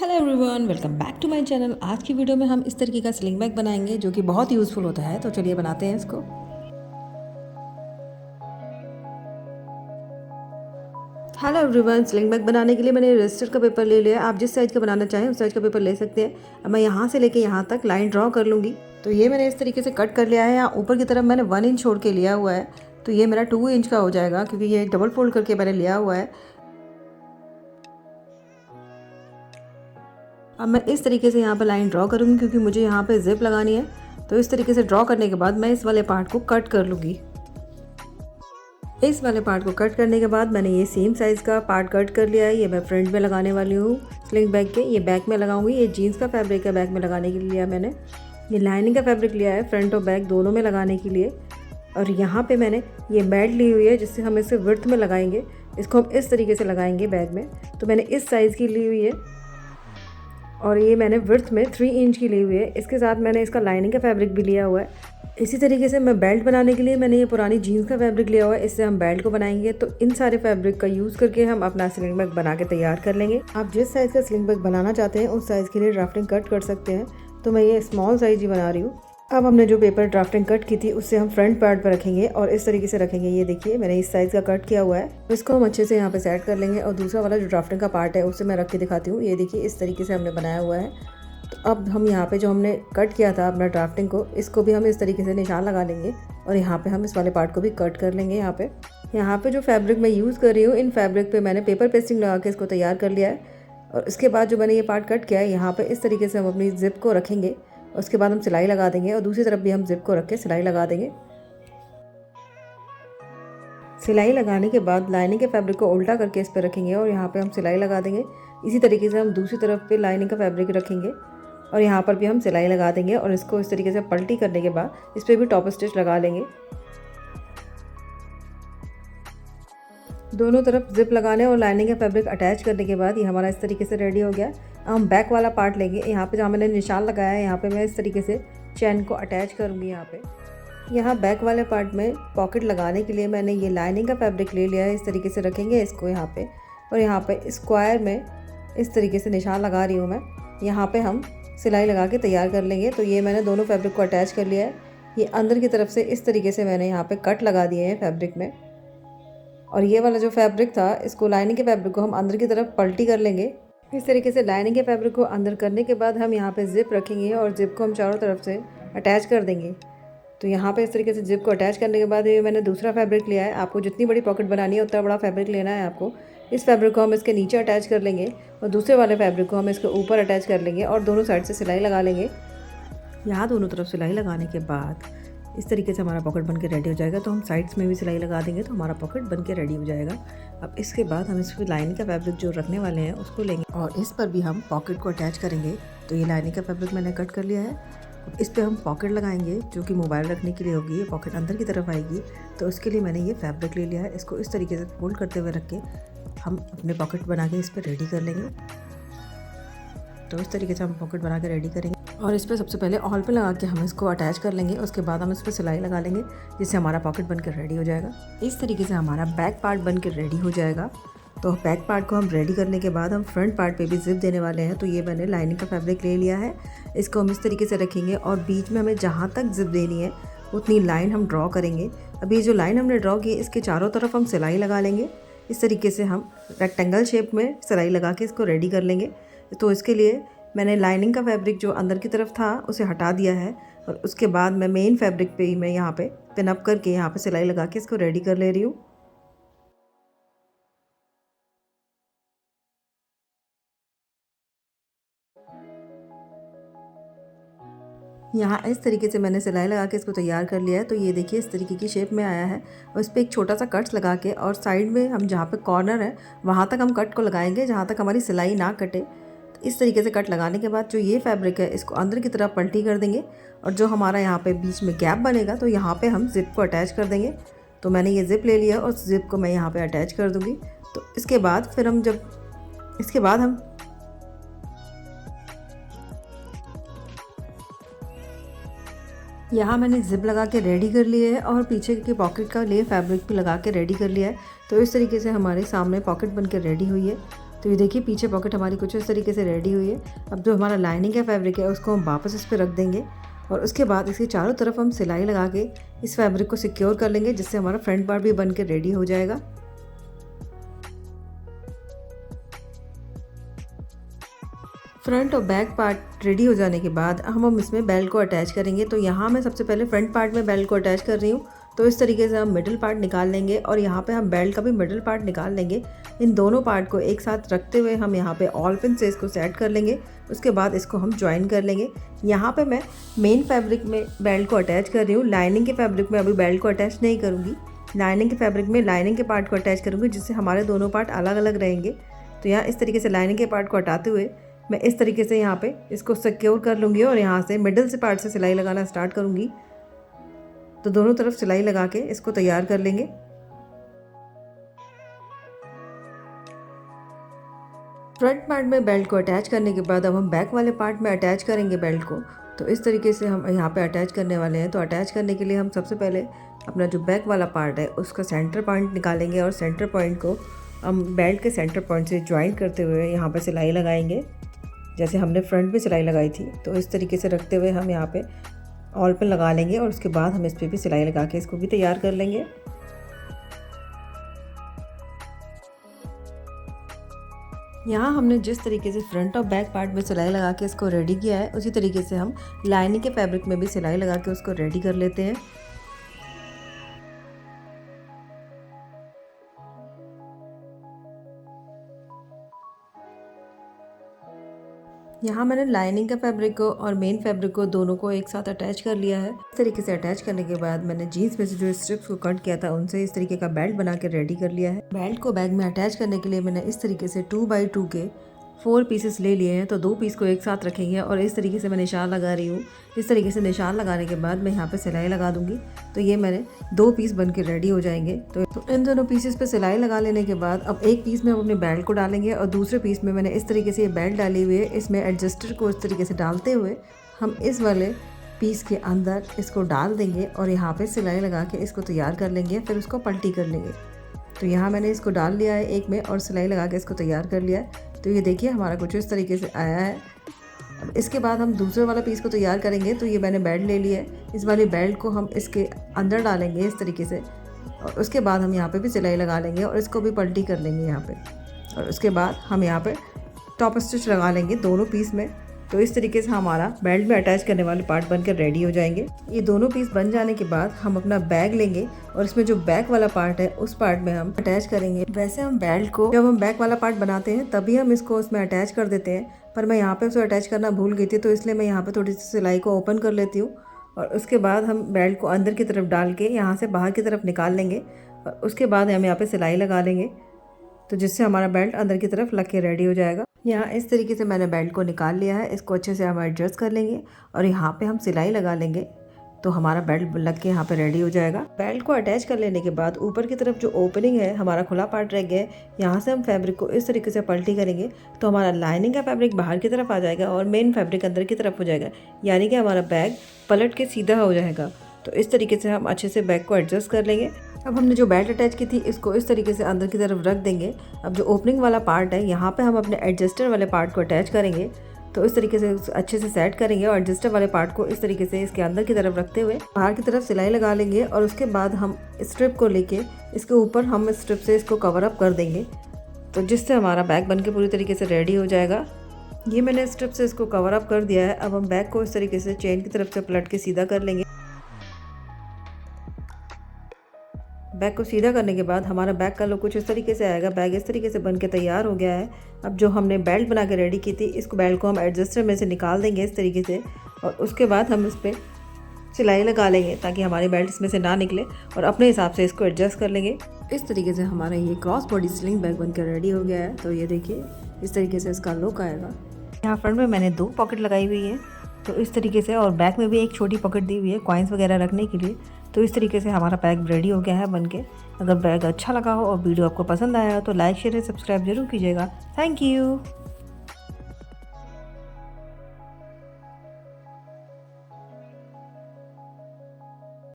Hello everyone, welcome back to my channel. आज की video में हम इस तरीके का स्लिंग बैग बनाएंगे जो कि बहुत यूज़फुल होता है। तो चलिए बनाते हैं इसको। हेलो एवरीवन, स्लिंग बैग बनाने के लिए मैंने रजिस्टर का पेपर ले लिया। आप जिस साइज़ का बनाना चाहें उस साइज़ का पेपर ले सकते हैं। अब मैं यहाँ से लेके यहाँ तक लाइन ड्रॉ कर लूँगी। तो ये मैंने इस तरीके से कट कर लिया है। यहाँ ऊपर की तरफ मैंने 1 इंच छोड़ के लिया हुआ है, तो ये मेरा 2 इंच का हो जाएगा क्योंकि ये डबल फोल्ड करके मैंने लिया हुआ है। अब मैं इस तरीके से यहाँ पर लाइन ड्रॉ करूँगी क्योंकि मुझे यहाँ पे जिप लगानी है। तो इस तरीके से ड्रॉ करने के बाद मैं इस वाले पार्ट को कट कर लूँगी। इस वाले पार्ट को कट करने के बाद मैंने ये सेम साइज़ का पार्ट कट कर लिया है। ये मैं फ्रंट में लगाने वाली हूँ स्लिंग बैग के। ये बैक में लगाऊंगी। ये जीन्स का फैब्रिक है, बैक में लगाने के लिए लिया मैंने। ये लाइनिंग का फैब्रिक लिया है फ्रंट और बैक दोनों में लगाने के लिए। और यहाँ पे मैंने ये बेल्ट ली हुई है जिससे हम इसे विड्थ में लगाएंगे। इसको हम इस तरीके से लगाएंगे बैग में। तो मैंने इस साइज़ की ली हुई है और ये मैंने विड्थ में 3 इंच की ली हुई है। इसके साथ मैंने इसका लाइनिंग का फैब्रिक भी लिया हुआ है। इसी तरीके से मैं बेल्ट बनाने के लिए मैंने ये पुरानी जीन्स का फैब्रिक लिया हुआ है। इससे हम बेल्ट को बनाएंगे। तो इन सारे फैब्रिक का यूज़ करके हम अपना स्लिंग बैग बना के तैयार कर लेंगे। आप जिस साइज़ का स्लिंग बैग बनाना चाहते हैं उस साइज़ के लिए ड्राफ्टिंग कट कर सकते हैं। तो मैं ये स्मॉल साइज़ ही बना रही हूँ। अब हमने जो पेपर ड्राफ्टिंग कट की थी उससे हम फ्रंट पार्ट पर रखेंगे और इस तरीके से रखेंगे। ये देखिए मैंने इस साइज़ का कट किया हुआ है। तो इसको हम अच्छे से यहाँ पे सेट कर लेंगे। और दूसरा वाला जो ड्राफ्टिंग का पार्ट है उससे मैं रख के दिखाती हूँ। ये देखिए इस तरीके से हमने बनाया हुआ है। तो अब हम यहाँ पे जो हमने कट किया था अपना ड्राफ्टिंग को, इसको भी हम इस तरीके से निशान लगा लेंगे और यहाँ पे हम इस वाले पार्ट को भी कट कर लेंगे। यहाँ पे जो फैब्रिक मैं यूज़ कर रही हूँ, इन फैब्रिक पे मैंने पेपर पेस्टिंग लगा के इसको तैयार कर लिया है। और इसके बाद जो मैंने ये पार्ट कट किया है, यहाँ पे इस तरीके से हम अपनी जिप को रखेंगे। उसके बाद हम सिलाई लगा देंगे और दूसरी तरफ भी हम जिप को रख के सिलाई लगा देंगे। सिलाई लगाने के बाद लाइनिंग के फैब्रिक को उल्टा करके इस पर रखेंगे और यहाँ पे हम सिलाई लगा देंगे। इसी तरीके से हम दूसरी तरफ पे लाइनिंग का फैब्रिक रखेंगे और यहाँ पर भी हम सिलाई लगा देंगे। और इसको इस तरीके से पलटी करने के बाद इस पर भी टॉप स्टिच लगा लेंगे। दोनों तरफ जिप लगाने और लाइनिंग का फैब्रिक अटैच करने के बाद ये हमारा इस तरीके से रेडी हो गया। अब हम बैक वाला पार्ट लेंगे। यहाँ पे जहाँ मैंने निशान लगाया है यहाँ पे मैं इस तरीके से चैन को अटैच करूँगी। यहाँ बैक वाले पार्ट में पॉकेट लगाने के लिए मैंने ये लाइनिंग का फैब्रिक ले लिया है। इस तरीके से रखेंगे इसको यहाँ पे। और यहाँ पे स्क्वायर में इस तरीके से निशान लगा रही हूँ मैं। यहाँ पे हम सिलाई लगा के तैयार कर लेंगे। तो ये मैंने दोनों फैब्रिक को अटैच कर लिया है। ये अंदर की तरफ से इस तरीके से मैंने यहाँ पे कट लगा दिए हैं फैब्रिक में। और ये वाला जो फैब्रिक था, इसको लाइनिंग के फैब्रिक को हम अंदर की तरफ पलटी कर लेंगे। इस तरीके से लाइनिंग के फैब्रिक को अंदर करने के बाद हम यहाँ पे जिप रखेंगे और जिप को हम चारों तरफ से अटैच कर देंगे। तो यहाँ पे इस तरीके से जिप को अटैच करने के बाद ये मैंने दूसरा फैब्रिक लिया है। आपको जितनी बड़ी पॉकेट बनानी है उतना बड़ा फैब्रिक लेना है आपको। इस फैब्रिक को हम इसके नीचे अटैच कर लेंगे और दूसरे वाले फैब्रिक को हम इसके ऊपर अटैच कर लेंगे और दोनों साइड से सिलाई लगा लेंगे। यहाँ दोनों तरफ सिलाई लगाने के बाद इस तरीके से हमारा पॉकेट बन के रेडी हो जाएगा। तो हम साइड्स में भी सिलाई लगा देंगे तो हमारा पॉकेट बन के रेडी हो जाएगा। अब इसके बाद हम इस पर लाइनिंग का फैब्रिक जो रखने वाले हैं उसको लेंगे और इस पर भी हम पॉकेट को अटैच करेंगे। तो ये लाइनिंग का फैब्रिक मैंने कट कर लिया है। इस पर हम पॉकेट लगाएंगे जो कि मोबाइल रखने के लिए होगी। ये पॉकेट अंदर की तरफ आएगी। तो उसके लिए मैंने ये फैब्रिक ले लिया है। इसको इस तरीके से फोल्ड करते हुए रख के हम अपने पॉकेट बना के इस पर रेडी कर लेंगे। तो इस तरीके से हम पॉकेट बना के रेडी करेंगे और इस पर सबसे पहले ऑल पे लगा के हम इसको अटैच कर लेंगे। उसके बाद हम इस पर सिलाई लगा लेंगे जिससे हमारा पॉकेट बनकर रेडी हो जाएगा। इस तरीके से हमारा बैक पार्ट बनकर रेडी हो जाएगा। तो बैक पार्ट को हम रेडी करने के बाद हम फ्रंट पार्ट पे भी जिप देने वाले हैं। तो ये मैंने लाइनिंग का फैब्रिक ले लिया है। इसको हम इस तरीके से रखेंगे और बीच में हमें जहाँ तक जिप देनी है उतनी लाइन हम ड्रॉ करेंगे। अब ये जो लाइन हमने ड्रॉ की इसके चारों तरफ हम सिलाई लगा लेंगे। इस तरीके से हम रेक्टेंगल शेप में सिलाई लगा के इसको रेडी कर लेंगे। तो इसके लिए मैंने लाइनिंग का फैब्रिक जो अंदर की तरफ था उसे हटा दिया है और उसके बाद मैं मेन फैब्रिक पे ही मैं यहाँ पे पिन अप करके यहाँ पे सिलाई लगा के इसको रेडी कर ले रही हूँ। यहाँ इस तरीके से मैंने सिलाई लगा के इसको तैयार कर लिया है। तो ये देखिए इस तरीके की शेप में आया है और इस पर एक छोटा सा कट्स लगा के और साइड में हम जहाँ पे कॉर्नर है वहाँ तक हम कट को लगाएंगे जहाँ तक हमारी सिलाई ना कटे। तो इस तरीके से कट लगाने के बाद जो ये फैब्रिक है इसको अंदर की तरफ पलटी कर देंगे और जो हमारा यहाँ पे बीच में गैप बनेगा तो यहाँ पे हम जिप को अटैच कर देंगे। तो मैंने ये जिप ले लिया और जिप को मैं यहाँ पे अटैच कर दूँगी। तो इसके बाद फिर हम यहाँ मैंने जिप लगा के रेडी कर लिया है और पीछे की पॉकेट का लिए फैब्रिक भी लगा के रेडी कर लिया है। तो इस तरीके से हमारे सामने पॉकेट बन के रेडी हुई है। तो ये देखिए पीछे पॉकेट हमारी कुछ इस तरीके से रेडी हुई है। अब जो हमारा लाइनिंग का फैब्रिक है उसको हम वापस इस पर रख देंगे और उसके बाद इसके चारों तरफ हम सिलाई लगा के इस फैब्रिक को सिक्योर कर लेंगे, जिससे हमारा फ्रंट पार्ट भी बन के रेडी हो जाएगा। फ्रंट और बैक पार्ट रेडी हो जाने के बाद हम इसमें बेल्ट को अटैच करेंगे। तो यहाँ मैं सबसे पहले फ्रंट पार्ट में बेल्ट को अटैच कर रही हूँ। तो इस तरीके से हम मिडिल पार्ट निकाल लेंगे और यहाँ पे हम बेल्ट का भी मिडिल पार्ट निकाल लेंगे। इन दोनों पार्ट को एक साथ रखते हुए हम यहाँ पे ऑल पिन से इसको सेट कर लेंगे। उसके बाद इसको हम ज्वाइन कर लेंगे। यहाँ पे मैं मेन फैब्रिक में बेल्ट को अटैच कर रही हूँ। लाइनिंग के फैब्रिक में अभी बेल्ट को अटैच नहीं करूँगी। लाइनिंग के फैब्रिक में लाइनिंग के पार्ट को अटैच करूँगी, जिससे हमारे दोनों पार्ट अलग अलग रहेंगे। तो यहाँ इस तरीके से लाइनिंग के पार्ट को हटाते हुए मैं इस तरीके से यहाँ पे इसको सिक्योर कर लूँगी और यहाँ से मिडिल से पार्ट से सिलाई लगाना स्टार्ट करूँगी। तो दोनों तरफ सिलाई लगा के इसको तैयार कर लेंगे। फ्रंट पार्ट में बेल्ट को अटैच करने के बाद अब हम बैक वाले पार्ट में अटैच करेंगे बेल्ट को। तो इस तरीके से हम यहाँ पे अटैच करने वाले हैं। तो अटैच करने के लिए हम सबसे पहले अपना जो बैक वाला पार्ट है उसका सेंटर पॉइंट निकालेंगे और सेंटर पॉइंट को हम बेल्ट के सेंटर पॉइंट से ज्वाइन करते हुए यहाँ पे सिलाई लगाएंगे, जैसे हमने फ्रंट में सिलाई लगाई थी। तो इस तरीके से रखते हुए हम यहाँ पे ऑल पिन लगा लेंगे और उसके बाद हम इस पर भी सिलाई लगा के इसको भी तैयार कर लेंगे। यहाँ हमने जिस तरीके से फ्रंट और बैक पार्ट में सिलाई लगा के इसको रेडी किया है, उसी तरीके से हम लाइनिंग के फैब्रिक में भी सिलाई लगा के उसको रेडी कर लेते हैं। यहाँ मैंने लाइनिंग का फैब्रिक को और मेन फैब्रिक को दोनों को एक साथ अटैच कर लिया है। इस तरीके से अटैच करने के बाद मैंने जीन्स में से जो स्ट्रिप्स को कट किया था उनसे इस तरीके का बेल्ट बना के रेडी कर लिया है। बेल्ट को बैग में अटैच करने के लिए मैंने इस तरीके से 2x2 के 4 पीसेस ले लिए हैं। तो 2 पीस को एक साथ रखेंगे और इस तरीके से मैं निशान लगा रही हूँ। इस तरीके से निशान लगाने के बाद मैं यहाँ पे सिलाई लगा दूंगी। तो ये मैंने 2 पीस बन के रेडी हो जाएंगे। तो इन दोनों पीसेस पे सिलाई लगा लेने के बाद अब एक पीस में हम अपने बेल्ट को डालेंगे और दूसरे पीस में मैंने इस तरीके से ये बेल्ट डाली हुई है। इसमें एडजस्टर को इस तरीके से डालते हुए हम इस वाले पीस के अंदर इसको डाल देंगे और यहाँ पे सिलाई लगा के इसको तैयार कर लेंगे, फिर उसको पलटी कर लेंगे। तो यहाँ मैंने इसको डाल लिया है एक में और सिलाई लगा के इसको तैयार कर लिया है। तो ये देखिए हमारा कुछ इस तरीके से आया है। अब इसके बाद हम दूसरे वाला पीस को तैयार करेंगे। तो ये मैंने बेल्ट ले लिया है। इस वाली बेल्ट को हम इसके अंदर डालेंगे इस तरीके से और उसके बाद हम यहाँ पे भी सिलाई लगा लेंगे और इसको भी पलटी कर लेंगे यहाँ पे। और उसके बाद हम यहाँ पे टॉप स्टिच लगा लेंगे दोनों पीस में। तो इस तरीके से हमारा बेल्ट में अटैच करने वाले पार्ट बनकर रेडी हो जाएंगे। ये दोनों पीस बन जाने के बाद हम अपना बैग लेंगे और इसमें जो बैक वाला पार्ट है उस पार्ट में हम अटैच करेंगे। वैसे हम बेल्ट को जब हम बैक वाला पार्ट बनाते हैं तभी हम इसको उसमें अटैच कर देते हैं, पर मैं यहाँ पे उसे अटैच करना भूल गई थी। तो इसलिए मैं यहाँ पे थोड़ी सी सिलाई को ओपन कर लेती हूँ और उसके बाद हम बेल्ट को अंदर की तरफ डाल के यहाँ से बाहर की तरफ निकाल लेंगे और उसके बाद हम यहाँ पे सिलाई लगा लेंगे, तो जिससे हमारा बेल्ट अंदर की तरफ लग के रेडी हो जाएगा। यहाँ इस तरीके से मैंने बेल्ट को निकाल लिया है। इसको अच्छे से हम एडजस्ट कर लेंगे और यहाँ पे हम सिलाई लगा लेंगे, तो हमारा बेल्ट लग के यहाँ पे रेडी हो जाएगा। बेल्ट को अटैच कर लेने के बाद ऊपर की तरफ जो ओपनिंग है, हमारा खुला पार्ट रह गया है, यहाँ से हम फैब्रिक को इस तरीके से पलटी करेंगे तो हमारा लाइनिंग का फैब्रिक बाहर की तरफ आ जाएगा और मेन फैब्रिक अंदर की तरफ हो जाएगा, यानी कि हमारा बैग पलट के सीधा हो जाएगा। तो इस तरीके से हम अच्छे से बैग को एडजस्ट कर लेंगे। अब हमने जो बेल्ट अटैच की थी इसको इस तरीके से अंदर की तरफ रख देंगे। अब जो ओपनिंग वाला पार्ट है यहाँ पे हम अपने एडजस्टर वाले पार्ट को अटैच करेंगे। तो इस तरीके से अच्छे से सेट करेंगे और एडजस्टर वाले पार्ट को इस तरीके से इसके अंदर की तरफ रखते हुए बाहर की तरफ सिलाई लगा लेंगे और उसके बाद हम स्ट्रिप को लेके इसके ऊपर हम स्ट्रिप से इसको कवर अप कर देंगे, तो जिससे हमारा बैग बनके पूरी तरीके से रेडी हो जाएगा। ये मैंने स्ट्रिप से इसको कवर अप कर दिया है। अब हम बैग को इस तरीके से चेन की तरफ से पलट के सीधा कर लेंगे। बैग को सीधा करने के बाद हमारा बैग का लुक कुछ इस तरीके से आएगा। बैग इस तरीके से बन के तैयार हो गया है। अब जो हमने बेल्ट बना के रेडी की थी, इसको बेल्ट को हम एडजस्टर में से निकाल देंगे इस तरीके से और उसके बाद हम इस पर सिलाई लगा लेंगे ताकि हमारी बेल्ट इसमें से ना निकले और अपने हिसाब से इसको एडजस्ट कर लेंगे। इस तरीके से हमारा ये क्रॉस बॉडी स्लिंग बैग बनकर रेडी हो गया है। तो ये देखिए इस तरीके से इसका लुक आएगा। यहाँ फ्रंट में मैंने 2 पॉकेट लगाई हुई है, तो इस तरीके से, और बैक में भी एक छोटी पॉकेट दी हुई है कॉइन्स वगैरह रखने के लिए। तो इस तरीके से हमारा बैग रेडी हो गया है बनके। अगर बैग अच्छा लगा हो और वीडियो आपको पसंद आया हो तो लाइक शेयर सब्सक्राइब जरूर कीजिएगा। Thank you.